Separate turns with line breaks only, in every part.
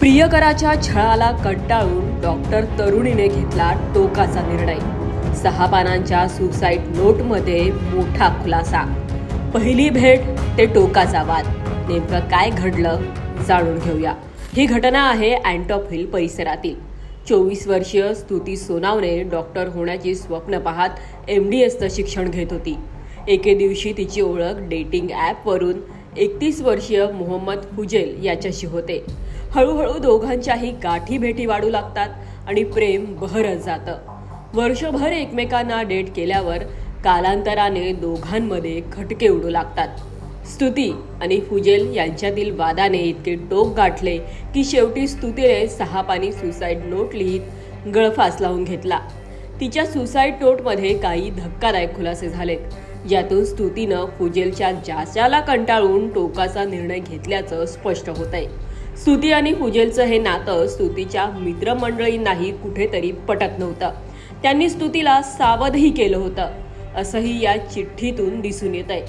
प्रियकराच्या छळाला कंटाळून डॉक्टर तरुणीने घेतला टोकाचा निर्णय. 6 पानांच्या सुसाईड नोटमध्ये मोठा खुलासा. पहिली भेट ते टोकाचा वाद. नेमकं काय घडलं जाणून घेऊया. ही घटना आहे अँटॉप हिल परिसरातील. 24 वर्षीय स्तुती सोनावणे डॉक्टर होण्याची स्वप्न पाहत MDSचं शिक्षण घेत होती. एके दिवशी तिची ओळख डेटिंग ॲपवरून 31 वर्षीय मोहम्मद फुजेल याच्याशी होते. हळूहळू दोघांच्याही गाठी भेटी वाढू लागतात आणि प्रेम बहरत जातं. वर्षभर एकमेकांना डेट केल्यावर कालांतराने दोघांमध्ये खटके उडू लागतात. स्तुती आणि फुजेल यांच्यातील वादाने इतके टोक गाठले की शेवटी स्तुतीने 6 पानी सुसाईड नोट लिहित गळफास लावून घेतला. तिच्या सुसाईड नोटमध्ये काही धक्कादायक खुलासे झालेत, ज्यातून स्तुतीनं फुजेलच्या जाचाला कंटाळून टोकाचा निर्णय घेतल्याचं स्पष्ट होतंय. स्तुती आणि फुजेलचं हे नातं स्तुतीच्या मित्रमंडळींनाही कुठेतरी पटत नव्हतं. त्यांनी स्तुतीला सावधही केलं होतं, असंही या चिठ्ठीतून दिसून येतंय.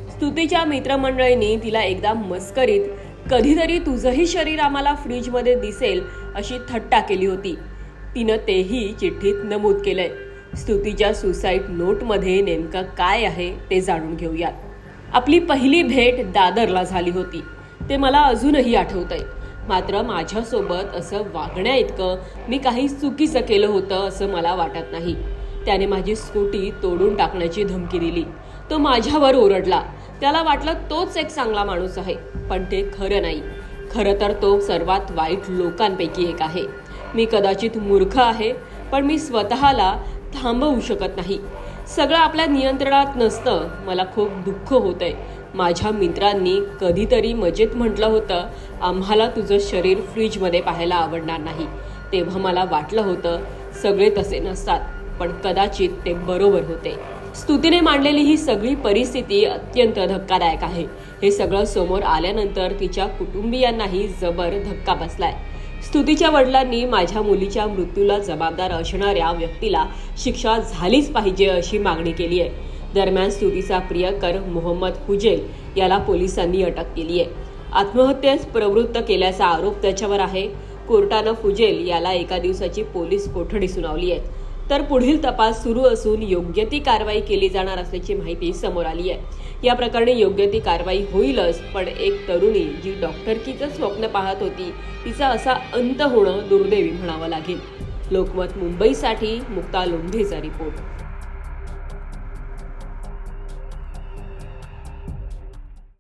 स्तुतीच्या मित्रमंडळींनी तिला एकदा मस्करीत कधीतरी तुझंही शरीर आम्हाला फ्रीजमध्ये दिसेल अशी थट्टा केली होती. तिनं तेही चिठ्ठीत नमूद केलंय. स्तुतीच्या सुसाईड नोटमध्ये नेमकं काय आहे ते जाणून घेऊयात. आपली पहिली भेट दादरला झाली होती, ते मला अजूनही आठवतंय. मात्र माझ्यासोबत असं वागण्या इतकं मी काही चुकीचं केलं होतं असं मला वाटत नाही. त्याने माझी स्कूटी तोडून टाकण्याची धमकी दिली. तो माझ्यावर ओरडला. त्याला वाटलं तोच एक चांगला माणूस आहे, पण ते खरं नाही. खरं तर तो सर्वात वाईट लोकांपैकी एक आहे. मी कदाचित मूर्ख आहे, पण मी स्वतःला थांबवू शकत नाही. सगळं आपल्या नियंत्रणात नसतं. मला खूप दुःख होतंय. माझ्या मित्रांनी कधीतरी मजेत म्हटलं होतं, आम्हाला तुझं शरीर फ्रीजमध्ये पाहायला आवडणार नाही. तेव्हा मला वाटलं होतं सगळे तसे नसतात, पण कदाचित ते बरोबर होते. स्तुतीने मांडलेली ही सगळी परिस्थिती अत्यंत धक्कादायक आहे. हे सगळं समोर आल्यानंतर तिच्या कुटुंबियांनाही जबर धक्का बसलाय. स्तुतीच्या वडिलांनी माझ्या मुलीच्या मृत्यूला जबाबदार असणाऱ्या व्यक्तीला शिक्षा झालीच पाहिजे अशी मागणी केली आहे. दरम्यान स्तुतीचा प्रियकर मोहम्मद फुजेल याला पोलिसांनी अटक केली आहे. आत्महत्येस प्रवृत्त केल्याचा आरोप त्याच्यावर आहे. कोर्टानं फुजेल याला 1 दिवसाची पोलीस कोठडी सुनावली आहे. तर पुढील तपास सुरू असून योग्य ती कारवाई केली जाणार असल्याची माहिती समोर आली आहे. या प्रकरणी योग्य ती कारवाई होईलच, पण एक तरुणी जी डॉक्टरकीचं स्वप्न पाहत होती तिचा असा अंत होणं दुर्दैवी म्हणावं लागेल. लोकमत मुंबईसाठी मुक्ता लोंढेचा रिपोर्ट.